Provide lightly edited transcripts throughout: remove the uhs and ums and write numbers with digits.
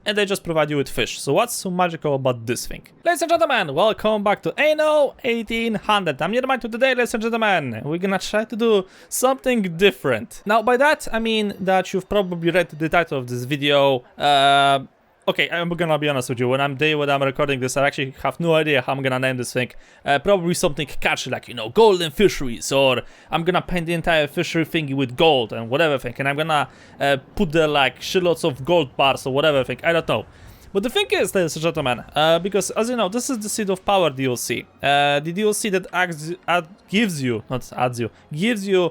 and they just provide you with fish. So what's so magical about this thing? Ladies and gentlemen, welcome back to Anno 1800. I'm Nierman. Today, ladies and gentlemen, we're gonna try to do something different. Now, by that, I mean that you've probably read the title of this video. Okay, I'm gonna be honest with you, when I'm recording this, I actually have no idea how I'm gonna name this thing. Probably something catchy like, you know, golden fisheries, or I'm gonna paint the entire fishery thingy with gold and whatever thing, and I'm gonna put there like shitloads of gold bars or whatever thing, I don't know. But the thing is, ladies and gentlemen, because as you know, this is the Seed of Power DLC. The DLC that gives you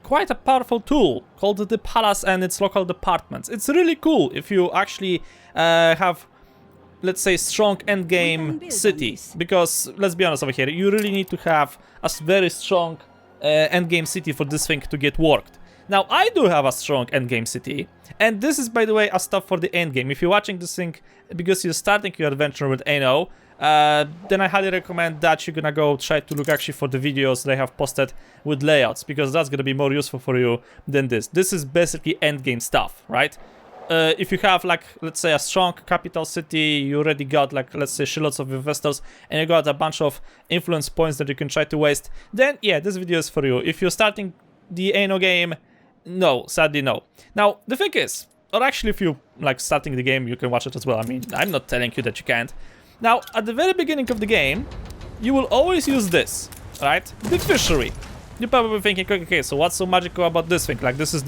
quite a powerful tool called the Palace and its local departments. It's really cool if you actually have, let's say, strong endgame city. Because, let's be honest over here, you really need to have a very strong endgame city for this thing to get worked. Now, I do have a strong endgame city, and this is, by the way, a stuff for the endgame. If you're watching this thing because you're starting your adventure with Anno, then I highly recommend that you're gonna go try to look actually for the videos they have posted with layouts, because that's gonna be more useful for you than this. This is basically endgame stuff, right? If you have, like, let's say, a strong capital city, you already got, like, let's say, shitloads of investors, and you got a bunch of influence points that you can try to waste, then, yeah, this video is for you. If you're starting the Anno game, no, sadly no. Now, the thing is, or actually if you like starting the game, you can watch it as well. I mean, I'm not telling you that you can't. Now, at the very beginning of the game, you will always use this, right? The fishery. You're probably thinking, okay, so what's so magical about this thing? Like, this is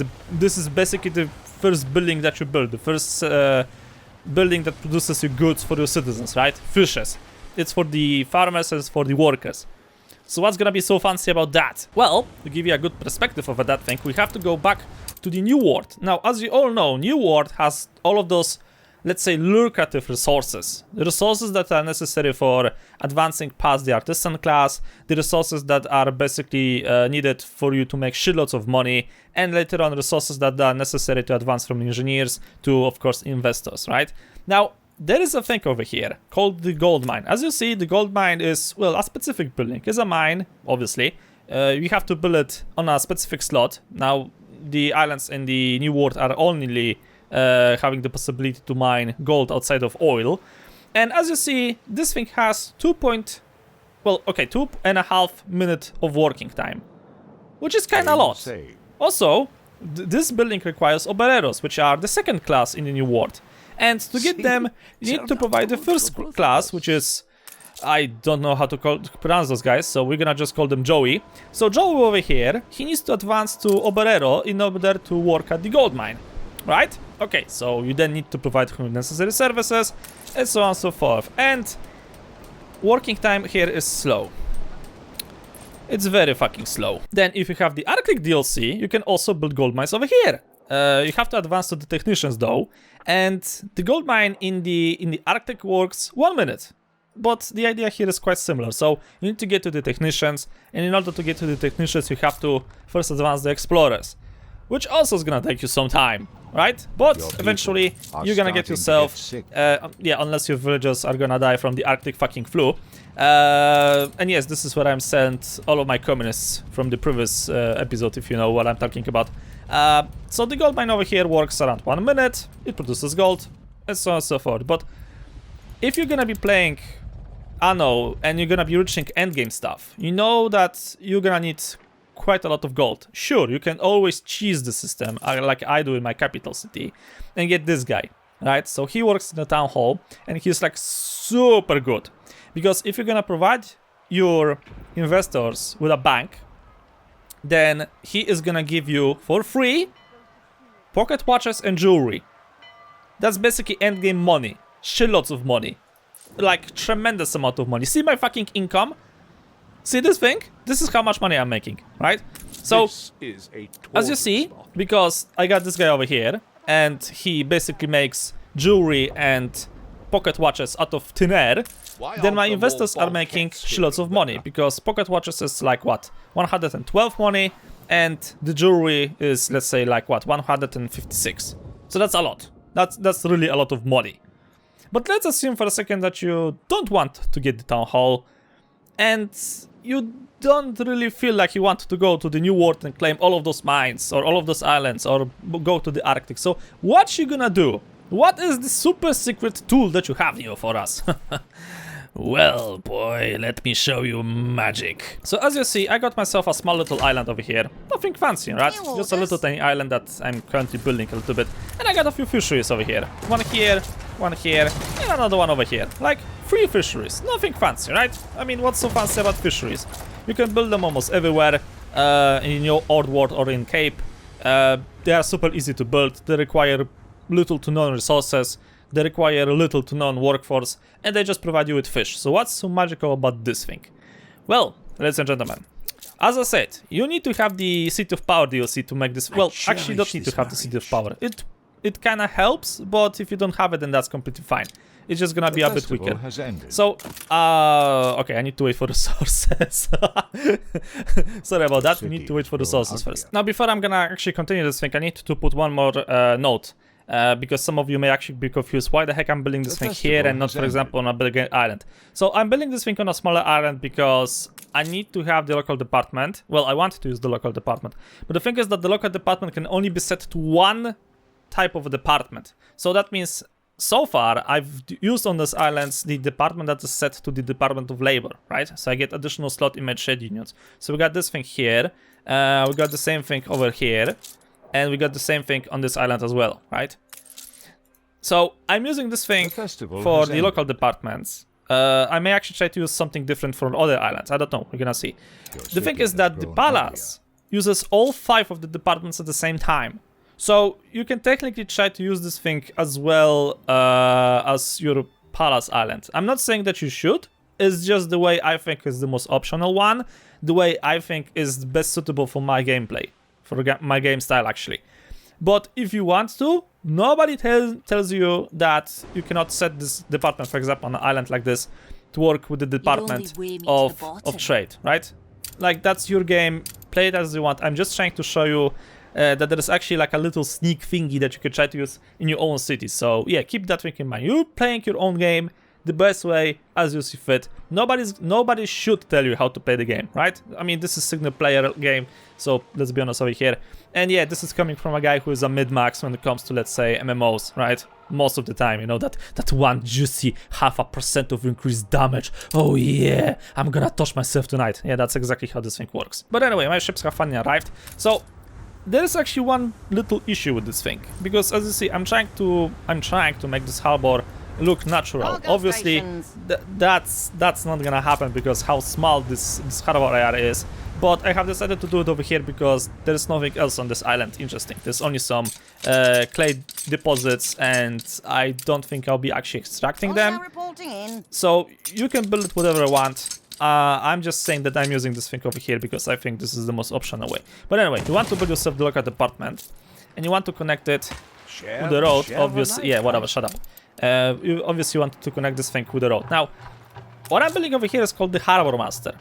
basically the first building that you build, the first building that produces you goods for your citizens, right? Fishes. It's for the farmers and it's for the workers. So what's gonna be so fancy about that? Well, to give you a good perspective of that thing, we have to go back to the New World. Now, as you all know, New World has all of those, let's say, lucrative resources. The resources that are necessary for advancing past the artisan class, the resources that are basically needed for you to make shitloads of money, and later on resources that are necessary to advance from engineers to, of course, investors, right? Now, there is a thing over here called the gold mine. As you see, the gold mine is, well, a specific building. It's a mine, obviously. You have to build it on a specific slot. Now, the islands in the New World are only having the possibility to mine gold outside of oil. And as you see, this thing has 2.5 minutes of working time, which is kind of a lot. Also, this building requires obereros, which are the second class in the New World. And to get them, you need to provide the first class, which is, I don't know how to pronounce those guys, so we're gonna just call them Joey. So Joey over here, he needs to advance to Oberero in order to work at the gold mine, right? Okay, so you then need to provide him with necessary services, and so on and so forth. And working time here is slow. It's very fucking slow. Then if you have the Arctic DLC, you can also build gold mines over here. You have to advance to the technicians though, and the gold mine in the Arctic works 1 minute. But the idea here is quite similar. So you need to get to the technicians, and in order to get to the technicians, you have to first advance the explorers, which also is gonna take you some time, right? But eventually you're gonna get yourself, yeah, unless your villagers are gonna die from the Arctic fucking flu. And yes, this is where I'm sent all of my communists from the previous episode, if you know what I'm talking about. So the gold mine over here works around 1 minute, it produces gold, and so on and so forth. But if you're gonna be playing Anno and you're gonna be reaching endgame stuff, you know that you're gonna need quite a lot of gold. Sure, you can always cheese the system, like I do in my capital city, and get this guy, right? So he works in the town hall, and he's like super good. Because if you're gonna provide your investors with a bank, then he is gonna give you for free pocket watches and jewelry. That's basically endgame money. Shitloads of money. Like, tremendous amount of money. See my fucking income? See this thing? This is how much money I'm making, right? So, as you see, because I got this guy over here, and he basically makes jewelry and pocket watches out of thin air, then my investors are making shitloads of money, because pocket watches is like, what, 112 money, and the jewelry is, let's say, like, what, 156. So that's a lot. That's really a lot of money. But let's assume for a second that you don't want to get the town hall, and you don't really feel like you want to go to the New World and claim all of those mines, or all of those islands, or go to the Arctic. So what you gonna do? What is the super secret tool that you have here for us? Well, boy, let me show you magic. So as you see, I got myself a small little island over here. Nothing fancy, right? Just a little tiny island that I'm currently building a little bit. And I got a few fisheries over here. One here, and another one over here. Like 3 fisheries. Nothing fancy, right? I mean, what's so fancy about fisheries? You can build them almost everywhere, in your old world or in Cape. They are super easy to build. They require little to none resources. They require little to none workforce, and they just provide you with fish. So what's so magical about this thing? Well, ladies and gentlemen, as I said, you need to have the City of Power DLC to make this. Well, actually, you don't need to have the City of Power. It kind of helps, but if you don't have it, then that's completely fine. It's just gonna be a bit weaker. So, okay, I need to wait for the sources. Sorry about that. We need to wait for the sources first. Now, before I'm gonna actually continue this thing, I need to put one more note. Because some of you may actually be confused why the heck I'm building this thing here and not, for example, on a bigger island. So I'm building this thing on a smaller island because I need to have the local department. Well, I want to use the local department. But the thing is that the local department can only be set to one type of department. So that means, so far, I've used on these islands the department that is set to the Department of Labor, right? So I get additional slot in my trade unions. So we got this thing here. We got the same thing over here. And we got the same thing on this island as well, right? So I'm using this thing for the local departments. I may actually try to use something different from other islands. I don't know. We're gonna see. The thing is that the palace uses all 5 of the departments at the same time. So you can technically try to use this thing as well as your palace island. I'm not saying that you should. It's just the way I think is the most optional one. The way I think is best suitable for my gameplay. For my game style, actually. But if you want to, nobody tells you that you cannot set this department, for example, on an island like this, to work with the department of trade, right? Like, that's your game, play it as you want. I'm just trying to show you that there is actually like a little sneak thingy that you can try to use in your own city. So yeah, keep that thing in mind. You're playing your own game the best way as you see fit. Nobody should tell you how to play the game, right? I mean, this is single player game, so let's be honest over here. And yeah, this is coming from a guy who is a mid-max when it comes to, let's say, MMOs, right? Most of the time, you know, that one juicy 0.5% of increased damage. Oh yeah, I'm gonna touch myself tonight. Yeah, that's exactly how this thing works. But anyway, my ships have finally arrived. So there is actually one little issue with this thing, because as you see, I'm trying to make this harbor look natural. Obviously, that's not gonna happen because how small this harbor area is. But I have decided to do it over here because there's nothing else on this island interesting. There's only some clay deposits, and I don't think I'll be actually extracting them. So you can build it whatever I want. I'm just saying that I'm using this thing over here because I think this is the most optional way. But anyway, you want to build yourself the local department, and you want to connect it with the road. Obviously, yeah, whatever. Shut up. You obviously want to connect this thing with the road. Now, what I'm building over here is called the Harbor Master.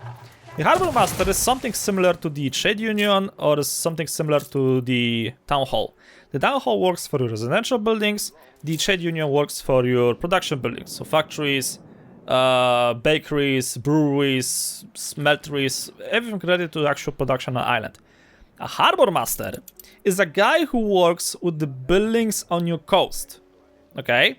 The Harbor Master is something similar to the Trade Union or something similar to the Town Hall. The Town Hall works for your residential buildings. The Trade Union works for your production buildings. So factories, bakeries, breweries, smelteries, everything related to actual production on the island. A Harbor Master is a guy who works with the buildings on your coast. Okay?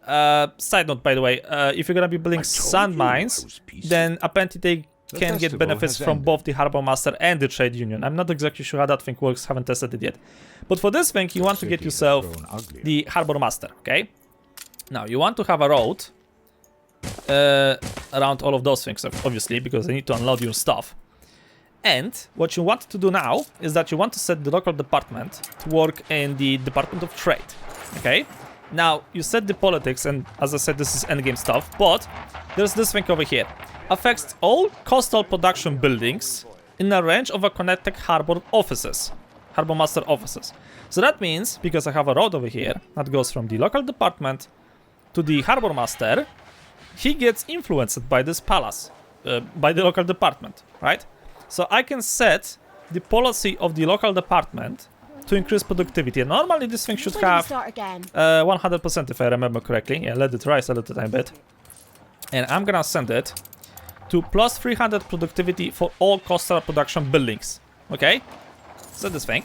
Side note, by the way, if you're gonna be building sand mines, then apparently they can get benefits from both the Harbor Master and the Trade Union. I'm not exactly sure how that thing works, haven't tested it yet. But for this thing, you want to get yourself the Harbor Master, okay? Now, you want to have a road around all of those things, obviously, because they need to unload your stuff. And what you want to do now is that you want to set the local department to work in the Department of Trade, okay? Now, you set the politics, and as I said, this is endgame stuff, but there's this thing over here. Affects all coastal production buildings in a range of a connected harbor offices, Harbor Master offices. So that means, because I have a road over here that goes from the local department to the Harbor Master, he gets influenced by this palace, by the local department, right? So I can set the policy of the local department to increase productivity. And normally this thing should have 100% if I remember correctly. Yeah, let it rise a little tiny bit. And I'm gonna send it to plus 300 productivity for all coastal production buildings. Okay? So this thing.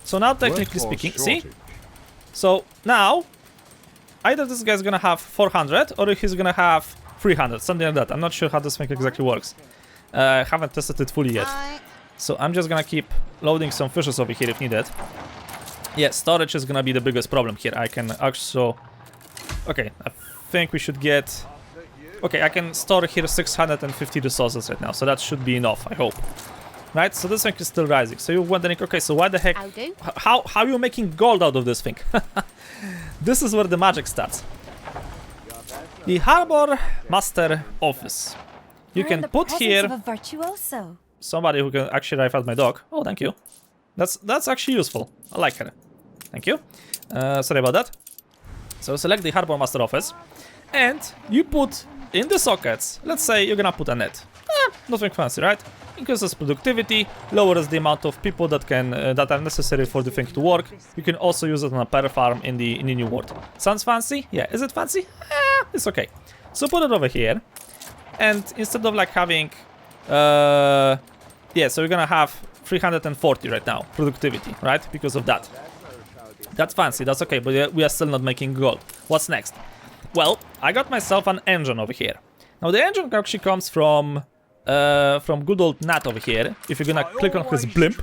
So now technically speaking, see? So now, either this guy's gonna have 400 or he's gonna have 300, something like that. I'm not sure how this thing exactly works. I haven't tested it fully yet. So I'm just gonna keep loading some fishes over here if needed. Yeah, storage is gonna be the biggest problem here. I can actually... Okay, I think we should get... Okay, I can store here 650 resources right now, so that should be enough, I hope. Right, so this thing is still rising. So you're wondering, okay, so why the heck... How are you making gold out of this thing? This is where the magic starts. The Harbor Master Office. You can put here... Somebody who can actually drive out my dog. Oh, thank you. That's actually useful. I like her. Thank you. Sorry about that. So select the Harbor Master Office. And you put in the sockets, let's say you're gonna put a net. Nothing fancy, right? Increases productivity, lowers the amount of people that are necessary for the thing to work. You can also use it on a per farm in the new world. Sounds fancy? Yeah, is it fancy? It's okay. So put it over here. And instead of like having... yeah, so we're gonna have 340 right now, productivity, right? Because of that. That's fancy, that's okay, but we are still not making gold. What's next? Well, I got myself an engine over here. Now the engine actually comes from good old Nat over here. If you're gonna click on his blimp,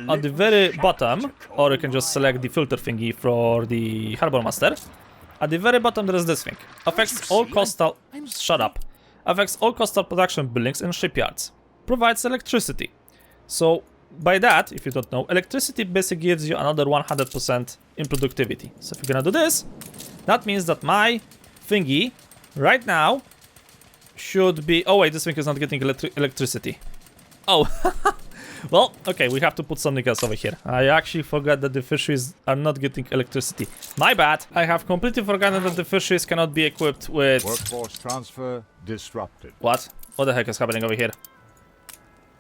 at the very bottom, or you can just select the filter thingy for the Harbor Master. At the very bottom there is this thing. Affects all coastal... Shut up. Affects all coastal production buildings and shipyards. Provides electricity. So, by that, if you don't know, electricity basically gives you another 100% in productivity. So if you're gonna do this, that means that my thingy, right now, should be... Oh wait, this thing is not getting electricity. Oh, well, okay, we have to put something else over here. I actually forgot that the fisheries are not getting electricity. My bad. I have completely forgotten that the fisheries cannot be equipped with... Workforce transfer disrupted. What? What the heck is happening over here?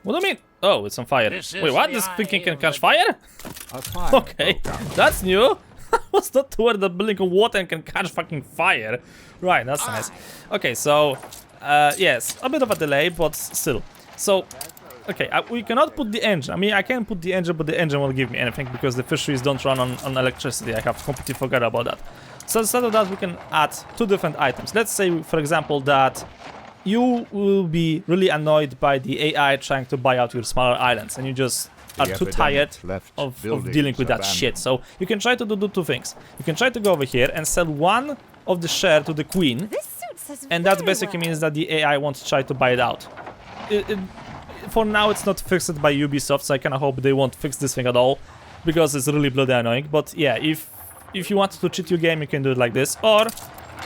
What do you mean? Oh, it's on fire. Wait, what? This thing can catch fire? Okay, that's new. Was not aware that building on water and can catch fucking fire. Right, that's nice. Okay, so... yes, a bit of a delay, but still. So... Okay, we cannot put the engine. I mean, I can put the engine, but the engine won't give me anything because the fisheries don't run on electricity. I have completely forgot about that. So instead of that, we can add two different items. Let's say, for example, that you will be really annoyed by the AI trying to buy out your smaller islands, and you just are too tired of dealing with that shit. So you can try to do two things. You can try to go over here and sell one of the share to the queen, and that basically means that the AI won't try to buy it out. For now, it's not fixed by Ubisoft, so I kind of hope they won't fix this thing at all, because it's really bloody annoying. But yeah, if you want to cheat your game, you can do it like this, or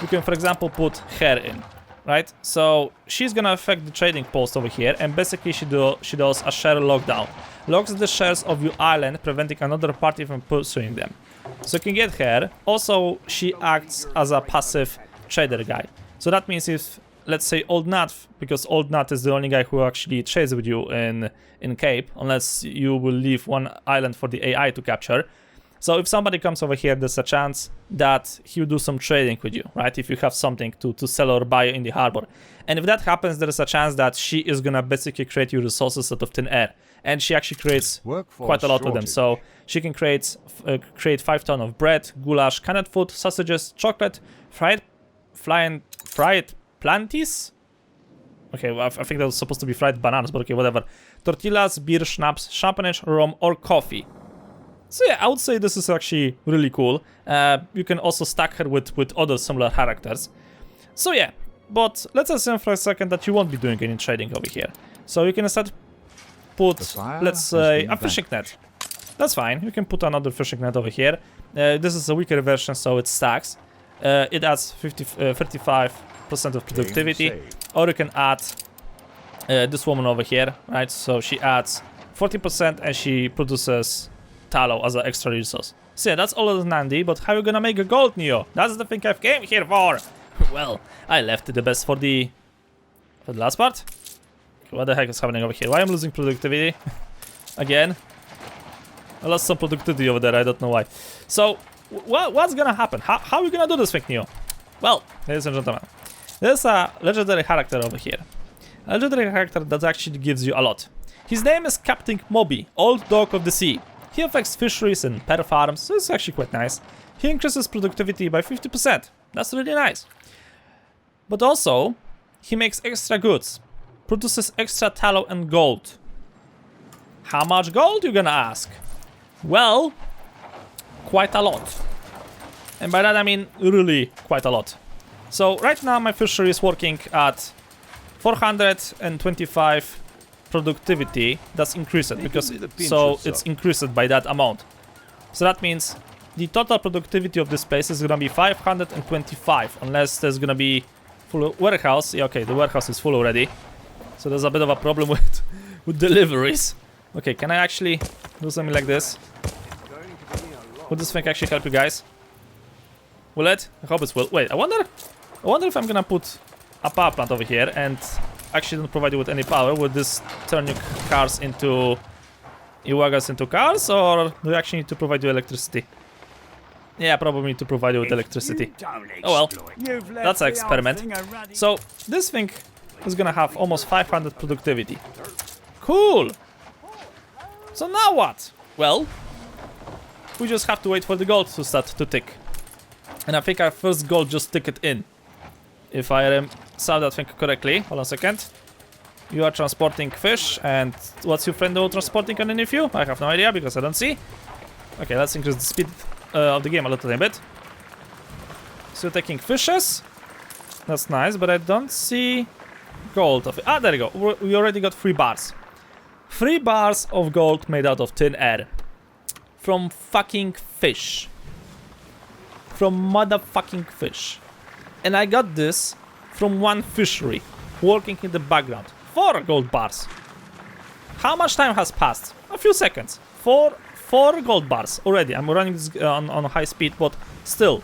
you can, for example, put her in, right? So she's gonna affect the trading post over here, and basically she does a share lockdown, locks the shares of your island, preventing another party from pursuing them. So you can get her. Also, she acts as a passive trader guy. So that means if, let's say, Old Nut, because Old Nut is the only guy who actually trades with you in Cape, unless you will leave one island for the AI to capture. So if somebody comes over here, there's a chance that he'll do some trading with you, right? If you have something to sell or buy in the harbor. And if that happens, there is a chance that she is gonna basically create you resources out of thin air. And she actually creates quite a lot of them. So she can create 5 tons of bread, goulash, canned food, sausages, chocolate, fried planties? Okay, well, I think that was supposed to be fried bananas, but okay, whatever. Tortillas, beer, schnapps, champagne, rum, or coffee. So yeah, I would say this is actually really cool. You can also stack her with other similar characters. So yeah, but let's assume for a second that you won't be doing any trading over here. So you can instead put, let's say, a fishing net. That's fine, you can put another fishing net over here. This is a weaker version, so it stacks. It adds 35% of productivity, or you can add this woman over here, right? So she adds 40% and she produces tallow as an extra resource. So yeah, that's all of Nandi, but how are you gonna make a gold, Neo? That's the thing I've came here for. Well, I left the best for the last part. Okay, what the heck is happening over here? Why am I losing productivity? Again, I lost some productivity over there, I don't know why. So what's gonna happen? How are we gonna do this thing, Neo? Well, ladies and gentlemen, there's a legendary character over here. A legendary character that actually gives you a lot. His name is Captain Moby, Old Dog of the Sea. He affects fisheries and pear farms, so it's actually quite nice. He increases productivity by 50%. That's really nice. But also, he makes extra goods. Produces extra tallow and gold. How much gold, you're gonna ask? Well, quite a lot. And by that I mean really quite a lot. So right now my fishery is working at 425 productivity. That's increased because it's increased by that amount. So that means the total productivity of this place is gonna be 525 unless there's gonna be full warehouse. Yeah, okay, the warehouse is full already. So there's a bit of a problem with deliveries. Okay, can I actually do something like this? Would this thing actually help you guys? Will it? I hope it will. Wait, I wonder if I'm gonna put a power plant over here and actually don't provide you with any power. Would this turn your cars into your wagons into cars, or do you actually need to provide you electricity? Yeah, probably need to provide you with electricity. Oh well, that's an experiment. So this thing is gonna have almost 500 productivity. Cool. So now what? Well, we just have to wait for the gold to start to tick. And I think our first gold just ticked in. If I saw that thing correctly. Hold on a second. You are transporting fish, and what's your friend transporting underneath you? I have no idea because I don't see. Okay, let's increase the speed of the game a little bit. So taking fishes. That's nice, but I don't see gold of it. Ah, there you go. We already got 3 bars. 3 bars of gold made out of thin air. From fucking fish. From motherfucking fish. And I got this from one fishery working in the background. 4 gold bars. How much time has passed? A few seconds. 4 gold bars already. I'm running this on high speed, but still.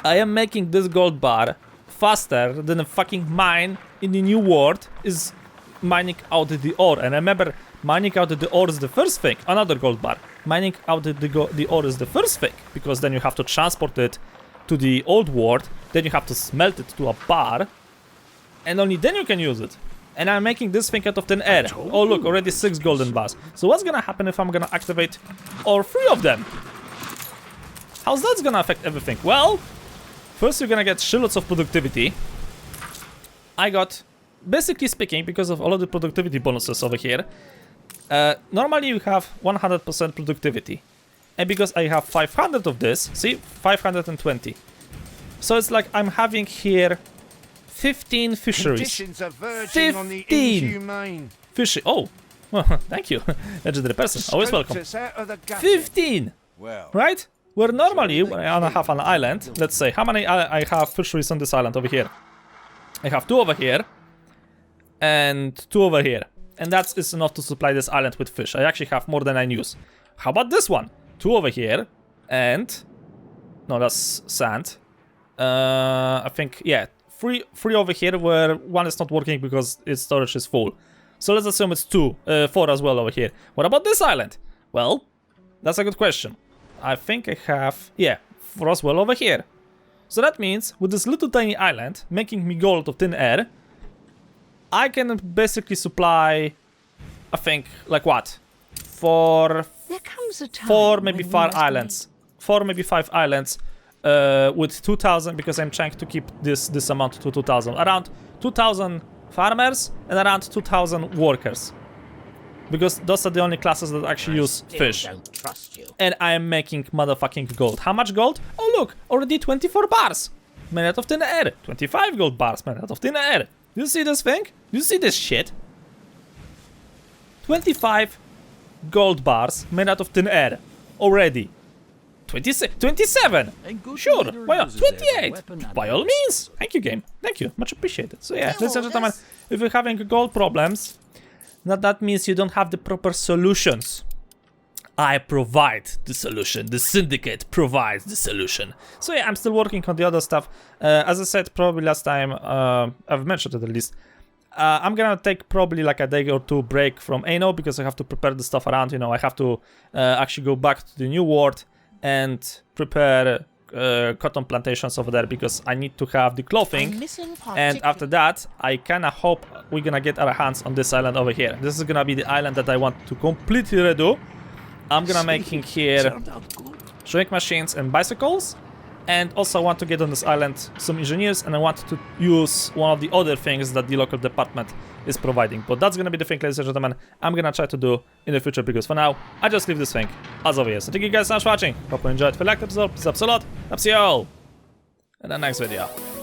I am making this gold bar faster than a fucking mine in the new world is mining out the ore. And remember, mining out the ore is the first thing. Another gold bar. Mining out the ore is the first thing, because then you have to transport it to the old world, then you have to smelt it to a bar, and only then you can use it. And I'm making this thing out of thin air. Oh look, already 6 golden bars. So what's gonna happen if I'm gonna activate all 3 of them? How's that gonna affect everything? Well, first you're gonna get shitloads of productivity. I got, basically speaking, because of all of the productivity bonuses over here, normally you have 100% productivity. And because I have 500 of this, see, 520. So it's like I'm having here 15 fisheries. 15 fisheries. Oh, well, thank you. Legendary person, always welcome. 15, right? Where normally, when I have an island, let's say, how many I have fisheries on this island over here? I have 2 over here, and 2 over here. And that is enough to supply this island with fish. I actually have more than I use. How about this one? 2 over here, and... no, that's sand. I think, yeah, 3 over here, where 1 is not working because its storage is full. So let's assume it's 4 as well over here. What about this island? Well, that's a good question. I think I have, yeah, 4 as well over here. So that means, with this little tiny island, making me gold of thin air, I can basically supply, I think, like what? For 4, maybe 5 islands. 4, maybe 5 islands with 2,000, because I'm trying to keep this amount to 2,000. Around 2,000 farmers and around 2,000 workers. Because those are the only classes that actually use fish. And I am making motherfucking gold. How much gold? Oh look, already 24 bars. Made out of thin air. 25 gold bars made out of thin air. You see this thing? You see this shit? 25 gold bars made out of thin air. Already. 27! Sure, why not? 28! By all means! Thank you, game. Thank you, much appreciated. So yeah, ladies and gentlemen, if you're having gold problems, that means you don't have the proper solutions. I provide the solution. The syndicate provides the solution. So yeah, I'm still working on the other stuff. As I said, probably last time, I've mentioned it at least. I'm gonna take probably like a day or 2 break from Anno, because I have to prepare the stuff around, you know, I have to actually go back to the new world and prepare cotton plantations over there, because I need to have the clothing. And after that, I kinda hope we're gonna get our hands on this island over here. This is gonna be the island that I want to completely redo. I'm gonna making here shrink machines and bicycles. And also I want to get on this island some engineers, and I want to use one of the other things that the local department is providing. But that's gonna be the thing, ladies and gentlemen, I'm gonna try to do in the future, because for now, I just leave this thing as obvious. So thank you guys so much for watching. Hope you enjoyed. If you liked the episode, please subscribe a lot. I'll see you all in the next video.